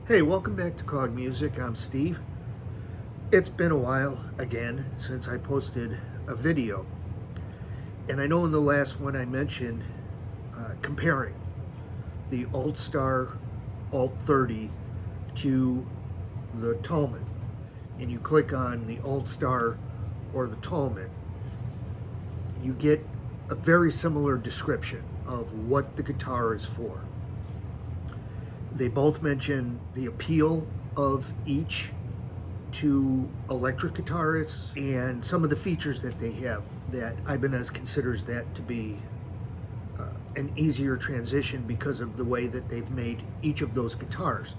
Hey, welcome back to C.O.G Music. I'm Steve. It's been a while again since I posted a video, and I know in the last one I mentioned comparing the Altstar Alt30 to the Talman, and you click on the Altstar or the Talman, you get a very similar description of what the guitar is for. They both mention the appeal of each to electric guitarists and some of the features that they have that Ibanez considers that to be an easier transition because of the way that they've made each of those guitars.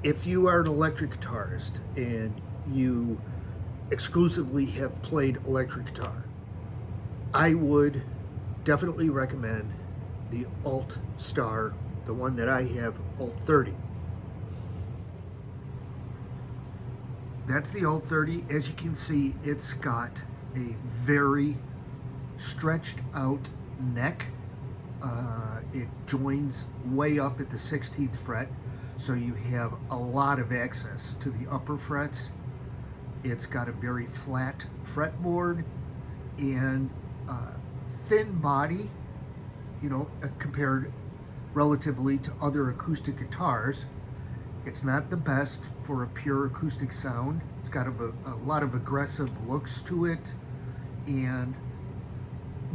If you are an electric guitarist and you exclusively have played electric guitar, I would definitely recommend the Altstar, the one that I have, Alt30. That's the Alt30. As you can see, it's got a very stretched out neck. It joins way up at the 16th fret, so you have a lot of access to the upper frets. It's got a very flat fretboard and thin body, you know, compared relatively to other acoustic guitars. It's not the best for a pure acoustic sound. It's got a lot of aggressive looks to it,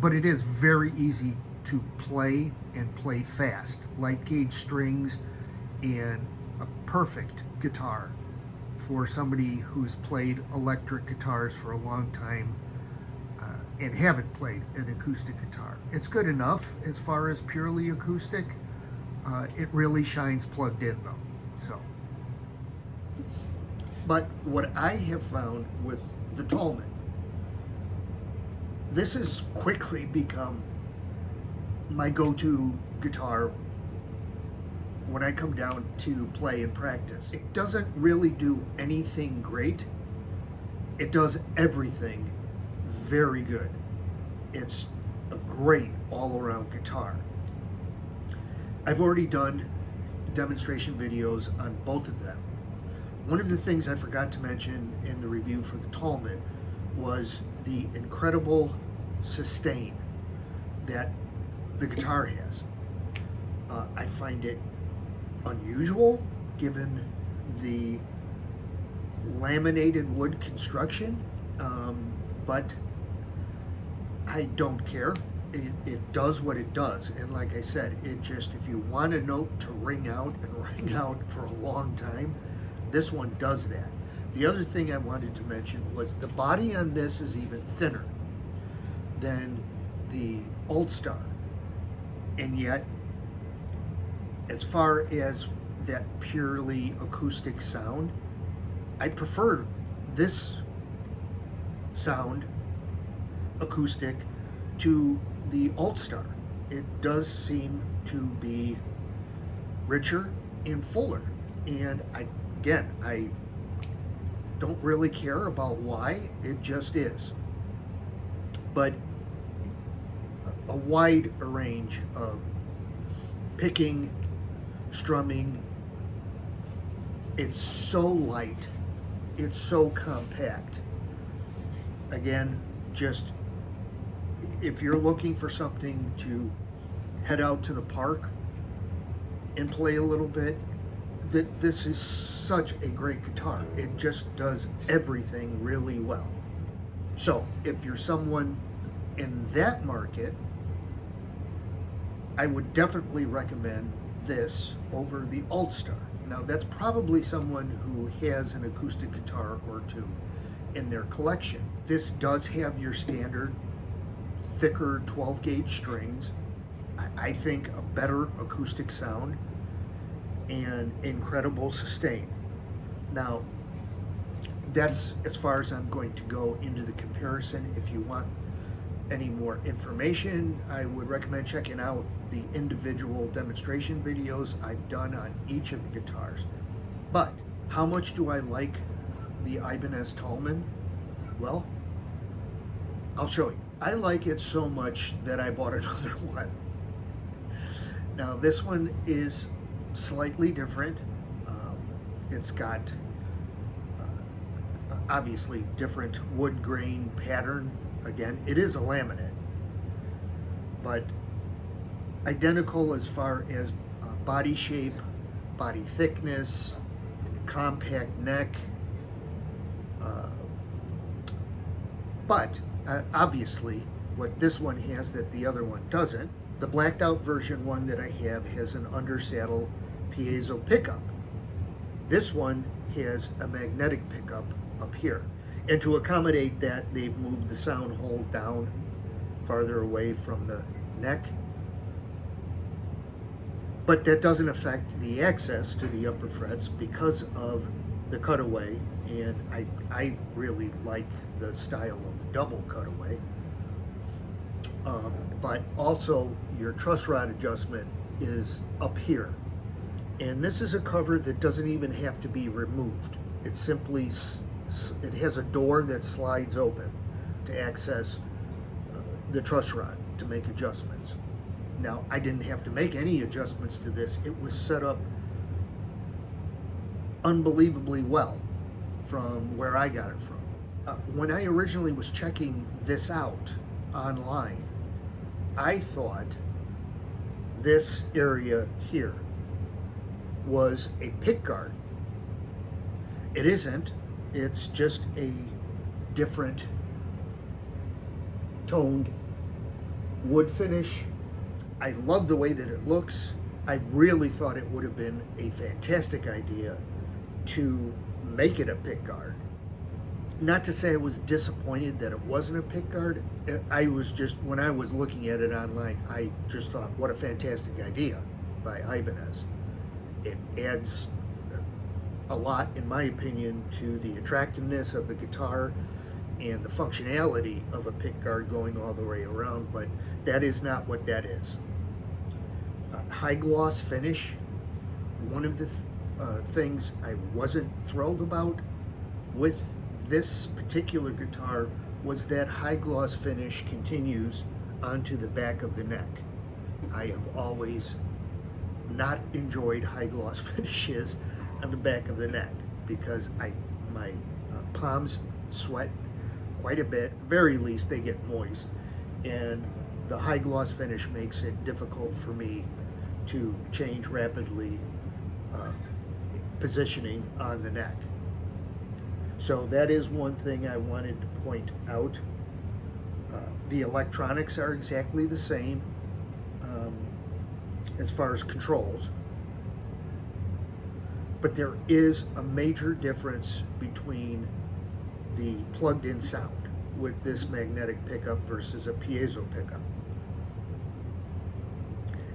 but it is very easy to play and play fast. Light gauge strings and a perfect guitar for somebody who's played electric guitars for a long time and haven't played an acoustic guitar. It's good enough as far as purely acoustic. It really shines plugged in though. So, but what I have found with the Talman, this has quickly become my go-to guitar when I come down to play and practice. It doesn't really do anything great. It does everything very good. It's a great all-around guitar. I've already done demonstration videos on both of them. One of the things I forgot to mention in the review for the Talman was the incredible sustain that the guitar has. I find it unusual given the laminated wood construction, but I don't care. It does what it does, and like I said, it just, if you want a note to ring out and ring out for a long time, this one does that. The other thing I wanted to mention was the body on this is even thinner than the Altstar, and yet as far as that purely acoustic sound, I prefer this sound acoustic to the Altstar. It does seem to be richer and fuller, and I don't really care about why, it just is. But a wide range of picking, strumming. It's so light, it's so compact. Again, just if you're looking for something to head out to the park and play a little bit, this is such a great guitar. It just does everything really well. So if you're someone in that market, I would definitely recommend this over the Altstar. Now that's probably someone who has an acoustic guitar or two in their collection. This does have your standard thicker 12 gauge strings. I think a better acoustic sound and incredible sustain. Now that's as far as I'm going to go into the comparison. If you want any more information, I would recommend checking out the individual demonstration videos I've done on each of the guitars. But how much do I like the Ibanez Talman? Well, I'll show you. I like it so much that I bought another one. Now this one is slightly different. It's got obviously different wood grain pattern. Again, it is a laminate, but identical as far as body shape, body thickness, compact neck, but obviously what this one has that the other one doesn't, the blacked out version one that I have has an under saddle piezo pickup. This one has a magnetic pickup up here. And to accommodate that, they've moved the sound hole down farther away from the neck. But that doesn't affect the access to the upper frets because of the cutaway, and I really like the style of the double cutaway. But also your truss rod adjustment is up here. And this is a cover that doesn't even have to be removed. It simply, it has a door that slides open to access the truss rod to make adjustments. Now, I didn't have to make any adjustments to this. It was set up unbelievably well from where I got it from. When I originally was checking this out online, I thought this area here was a pick guard. It isn't. It's just a different toned wood finish. I love the way that it looks. I really thought it would have been a fantastic idea to make it a pick guard. Not to say I was disappointed that it wasn't a pick guard. I was just, when I was looking at it online, I just thought, what a fantastic idea by Ibanez. It adds a lot, in my opinion, to the attractiveness of the guitar and the functionality of a pick guard going all the way around, but that is not what that is. High gloss finish. One of the things I wasn't thrilled about with this particular guitar was that high gloss finish continues onto the back of the neck. I have always not enjoyed high gloss finishes on the back of the neck because my palms sweat quite a bit. At the very least, they get moist, and the high gloss finish makes it difficult for me to change rapidly positioning on the neck. So that is one thing I wanted to point out. The electronics are exactly the same as far as controls, but there is a major difference between the plugged-in sound with this magnetic pickup versus a piezo pickup.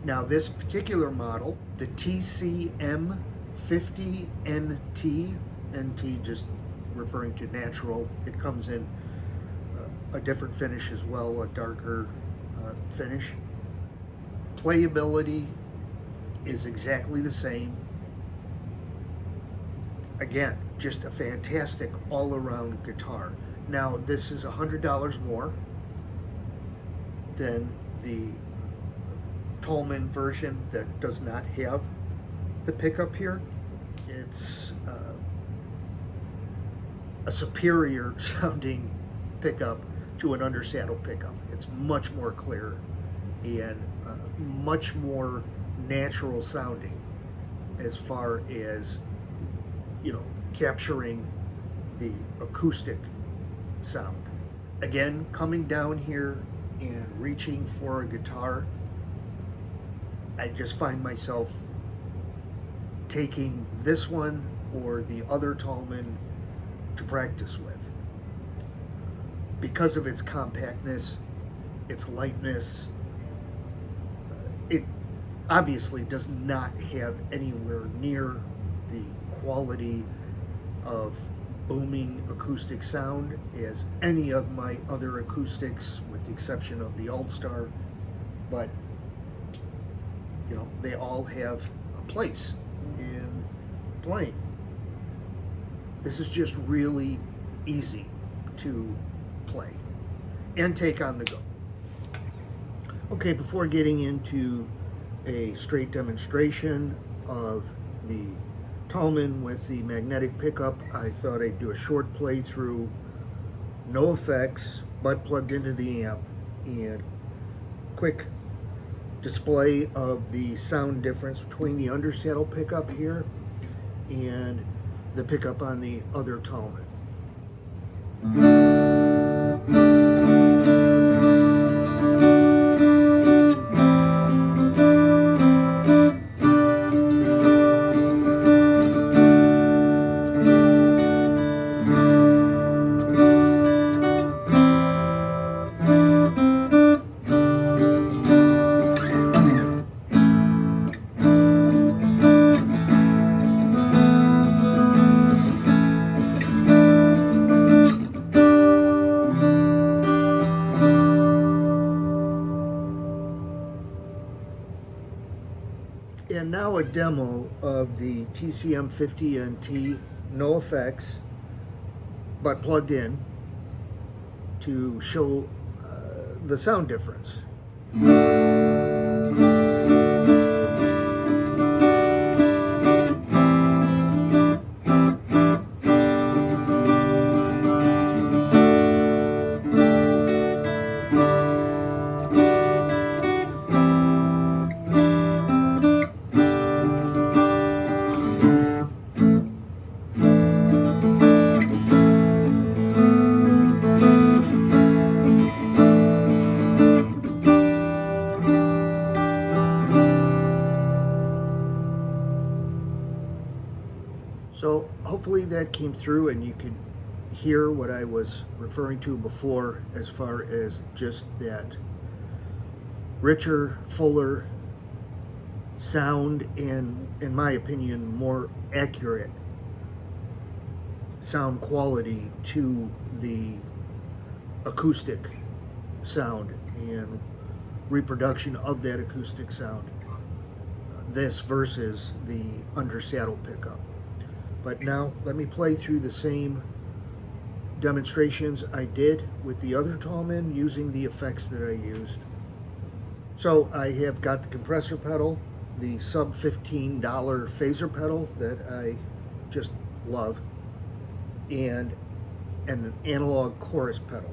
Now this particular model, the TCM50 NT just referring to natural, it comes in a different finish as well, a darker finish. Playability is exactly the same. Again, just a fantastic all-around guitar. Now, this is $100 more than the Talman version that does not have the pickup here. It's a superior sounding pickup to an undersaddle pickup. It's much more clear and much more natural sounding as far as, you know, capturing the acoustic sound. Again, coming down here and reaching for a guitar, I just find myself taking this one or the other Talman to practice with. Because of its compactness, its lightness, it obviously does not have anywhere near the quality of booming acoustic sound as any of my other acoustics, with the exception of the Altstar, but you know, they all have a place in playing. This is just really easy to play and take on the go. Okay, before getting into a straight demonstration of the Talman with the magnetic pickup, I thought I'd do a short playthrough, no effects, but plugged into the amp, and quick display of the sound difference between the undersaddle pickup here and the pickup on the other Talman. And now a demo of the TCM50 and T, no effects, but plugged in to show the sound difference. So hopefully that came through and you could hear what I was referring to before, as far as just that richer, fuller sound and, in my opinion, more accurate sound quality to the acoustic sound and reproduction of that acoustic sound. This versus the undersaddle pickup. But now let me play through the same demonstrations I did with the other Talman using the effects that I used. So I have got the compressor pedal, the sub $15 phaser pedal that I just love, and an analog chorus pedal.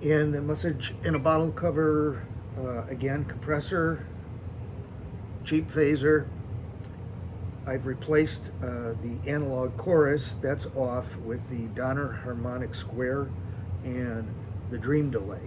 And the message in a bottle cover, again, compressor, cheap phaser. I've replaced the analog chorus, that's off, with the Donner harmonic square and the Dream delay.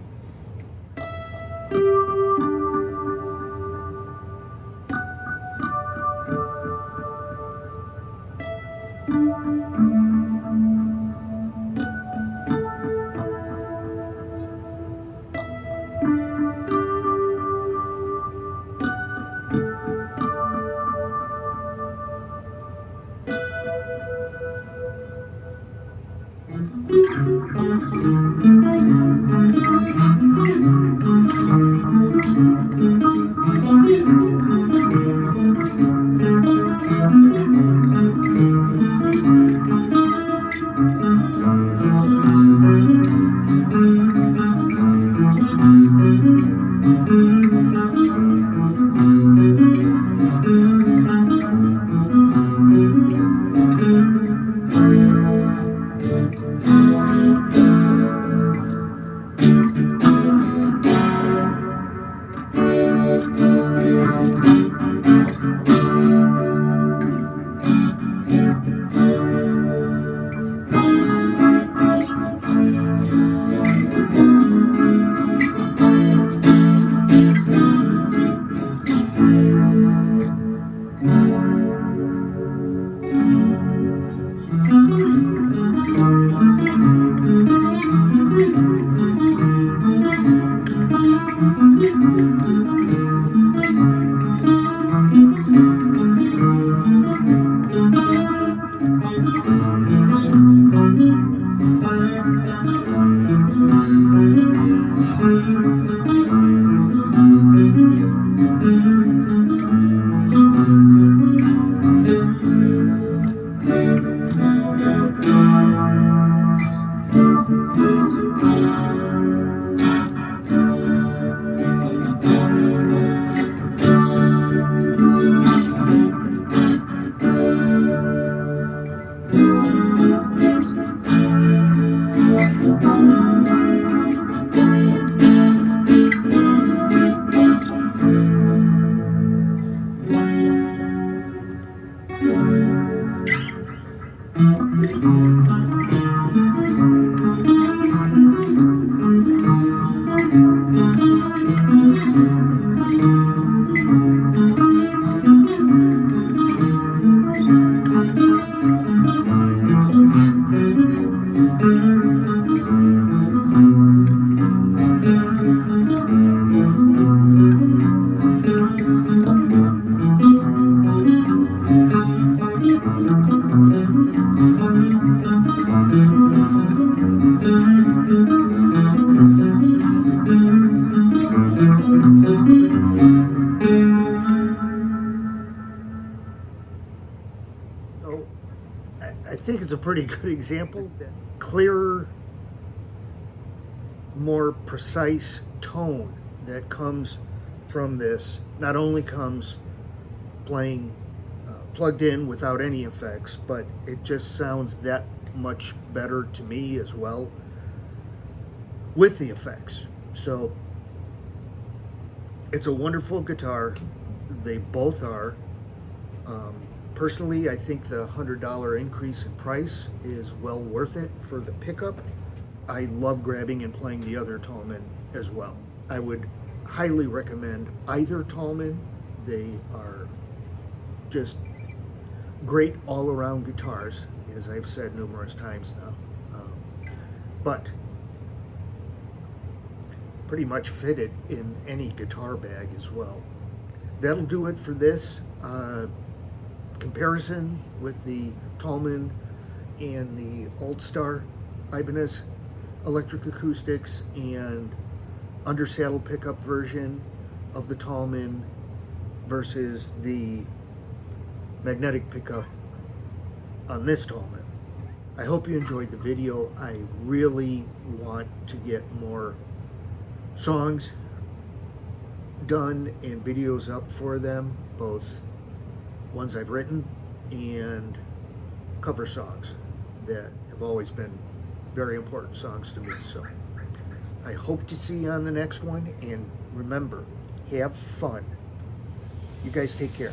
So I think it's a pretty good example. Clearer, more precise tone that comes from this not only comes playing plugged in without any effects, but it just sounds that much better to me as well with the effects. So it's a wonderful guitar. They both are. Personally, I think the $100 increase in price is well worth it for the pickup. I love grabbing and playing the other Talman as well. I would highly recommend either Talman. They are just great all-around guitars, as I've said numerous times now. But pretty much fitted in any guitar bag as well. That'll do it for this comparison with the Talman and the Altstar Ibanez electric acoustics and undersaddle pickup version of the Talman versus the magnetic pickup on this Talman. I hope you enjoyed the video. I really want to get more songs done and videos up for them, both ones I've written and cover songs that have always been very important songs to me. So I hope to see you on the next one, and remember, have fun. You guys take care.